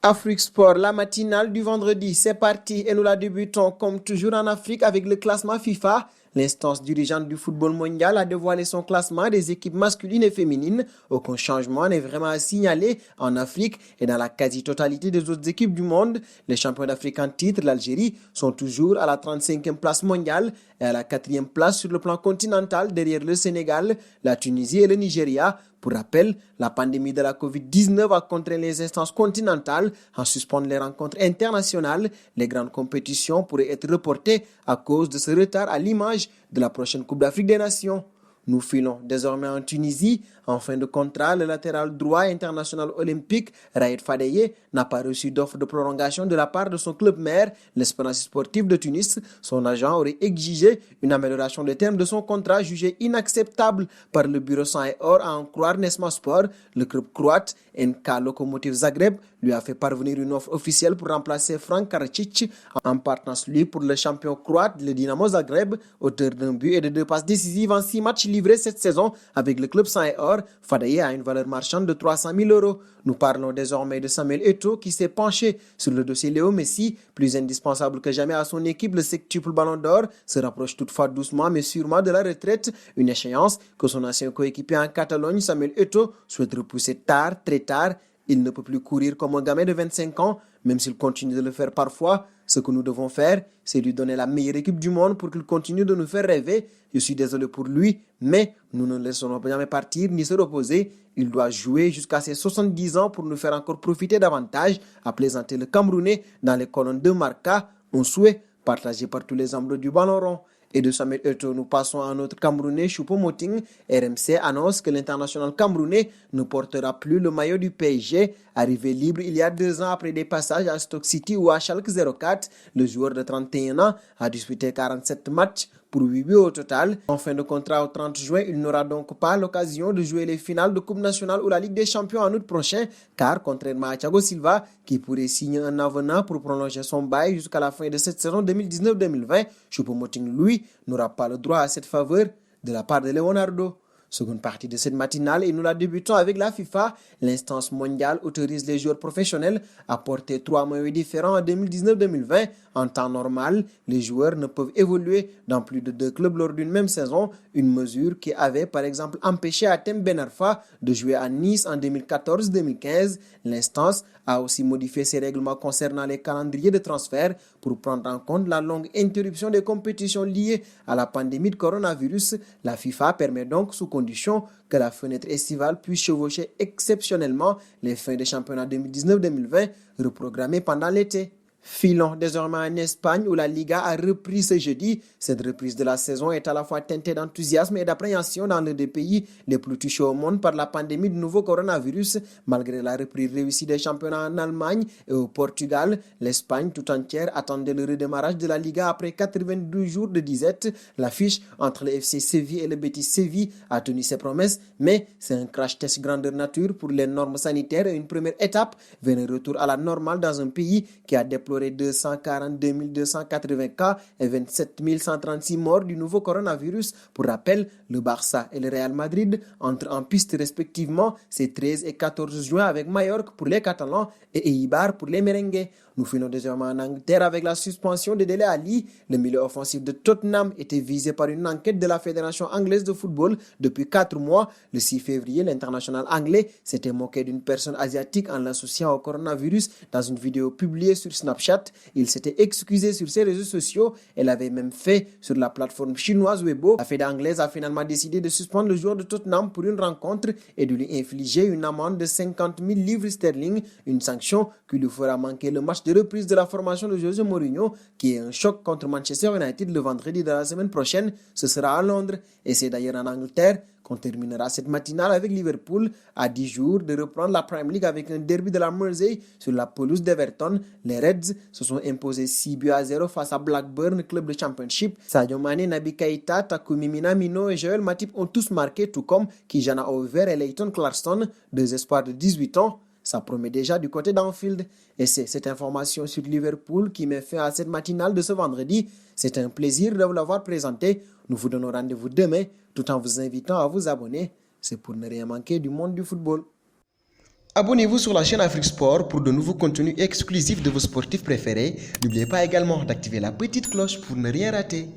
Afrique Sport, la matinale du vendredi, c'est parti et nous la débutons comme toujours en Afrique avec le classement FIFA. L'instance dirigeante du football mondial a dévoilé son classement des équipes masculines et féminines. Aucun changement n'est vraiment à signaler en Afrique et dans la quasi-totalité des autres équipes du monde. Les champions d'Afrique en titre, l'Algérie, sont toujours à la 35e place mondiale et à la 4e place sur le plan continental derrière le Sénégal, la Tunisie et le Nigeria. Pour rappel, la pandémie de la COVID-19 a contraint les instances continentales à suspendre les rencontres internationales. Les grandes compétitions pourraient être reportées à cause de ce retard à l'image de la prochaine Coupe d'Afrique des Nations. Nous filons désormais en Tunisie. En fin de contrat, le latéral droit international olympique, Raed Fadeye, n'a pas reçu d'offre de prolongation de la part de son club mère, l'Espérance sportive de Tunis. Son agent aurait exigé une amélioration des termes de son contrat jugé inacceptable par le bureau sang et or à en croire Nesma Sport. Le club croate NK Lokomotiv Zagreb lui a fait parvenir une offre officielle pour remplacer Frank Karacic en partance lui pour le champion croate, le Dynamo Zagreb, auteur d'un but et de 2 passes décisives en 6 matchs livrés cette saison avec le club sang et or. Fadeye a une valeur marchande de 300 000 euros. Nous parlons désormais de Samuel Eto'o qui s'est penché sur le dossier Léo Messi, plus indispensable que jamais à son équipe. Le septuple Ballon d'Or se rapproche toutefois doucement mais sûrement de la retraite, une échéance que son ancien coéquipier en Catalogne, Samuel Eto'o, souhaite repousser tard, très tard. Il ne peut plus courir comme un gamin de 25 ans, même s'il continue de le faire parfois. Ce que nous devons faire, c'est lui donner la meilleure équipe du monde pour qu'il continue de nous faire rêver. Je suis désolé pour lui, mais nous ne le laisserons jamais partir ni se reposer. Il doit jouer jusqu'à ses 70 ans pour nous faire encore profiter davantage, a plaisanté le Camerounais dans les colonnes de Marca, un souhait partagé par tous les membres du Ballon rond. Et de Samuel Eto'o, nous passons à notre Camerounais Choupo-Moting. RMC annonce que l'international camerounais ne portera plus le maillot du PSG. Arrivé libre il y a 2 ans après des passages à Stoke City ou à Schalke 04, le joueur de 31 ans a disputé 47 matchs pour 8 buts au total. En fin de contrat au 30 juin, il n'aura donc pas l'occasion de jouer les finales de Coupe nationale ou la Ligue des champions en août prochain, car contrairement à Thiago Silva, qui pourrait signer un avenant pour prolonger son bail jusqu'à la fin de cette saison 2019-2020, Choupo-Moting, lui, n'aura pas le droit à cette faveur de la part de Leonardo. Seconde partie de cette matinale et nous la débutons avec la FIFA. L'instance mondiale autorise les joueurs professionnels à porter 3 maillots différents en 2019-2020. En temps normal, les joueurs ne peuvent évoluer dans plus de 2 clubs lors d'une même saison, une mesure qui avait par exemple empêché Hatem Ben Arfa de jouer à Nice en 2014-2015. L'instance a aussi modifié ses règlements concernant les calendriers de transfert pour prendre en compte la longue interruption des compétitions liées à la pandémie de coronavirus. La FIFA permet donc sous condition que la fenêtre estivale puisse chevaucher exceptionnellement les fins de championnat 2019-2020 reprogrammées pendant l'été. Filons désormais en Espagne où la Liga a repris ce jeudi. Cette reprise de la saison est à la fois teintée d'enthousiasme et d'appréhension dans l'un des pays les plus touchés au monde par la pandémie du nouveau coronavirus. Malgré la reprise réussie des championnats en Allemagne et au Portugal, l'Espagne tout entière attendait le redémarrage de la Liga après 92 jours de disette. L'affiche entre le FC Séville et le Betis Séville a tenu ses promesses, mais c'est un crash test grandeur nature pour les normes sanitaires et une première étape vers un retour à la normale dans un pays qui a déploré 242 280 cas et 27 136 morts du nouveau coronavirus. Pour rappel, le Barça et le Real Madrid entrent en piste respectivement ces 13 et 14 juin avec Mallorca pour les Catalans et Eibar pour les Merengues. Nous finons désormais en Angleterre avec la suspension de Dele Alli. Le milieu offensif de Tottenham était visé par une enquête de la Fédération anglaise de football depuis 4 mois. Le 6 février, l'international anglais s'était moqué d'une personne asiatique en l'associant au coronavirus dans une vidéo publiée sur Snapchat. Il s'était excusé sur ses réseaux sociaux et l'avait même fait sur la plateforme chinoise Weibo. La Fédération anglaise a finalement décidé de suspendre le joueur de Tottenham pour une rencontre et de lui infliger une amende de 50 000 livres sterling, une sanction qui lui fera manquer le match de reprise de la formation de José Mourinho, qui est un choc contre Manchester United le vendredi de la semaine prochaine. Ce sera à Londres et c'est d'ailleurs en Angleterre qu'on terminera cette matinale avec Liverpool à 10 jours de reprendre la Premier League avec un derby de la Mersey sur la pelouse d'Everton. Les Reds se sont imposés 6 buts à 0 face à Blackburn, club de Championship. Sadio Mané, Naby Keita, Takumi Minamino et Joel Matip ont tous marqué, tout comme Kijana Over et Leighton Clarkson, 2 espoirs de 18 ans. Ça promet déjà du côté d'Anfield. Et c'est cette information sur Liverpool qui met fin à cette matinale de ce vendredi. C'est un plaisir de vous l'avoir présenté. Nous vous donnons rendez-vous demain, tout en vous invitant à vous abonner. C'est pour ne rien manquer du monde du football. Abonnez-vous sur la chaîne Afrique Sport pour de nouveaux contenus exclusifs de vos sportifs préférés. N'oubliez pas également d'activer la petite cloche pour ne rien rater.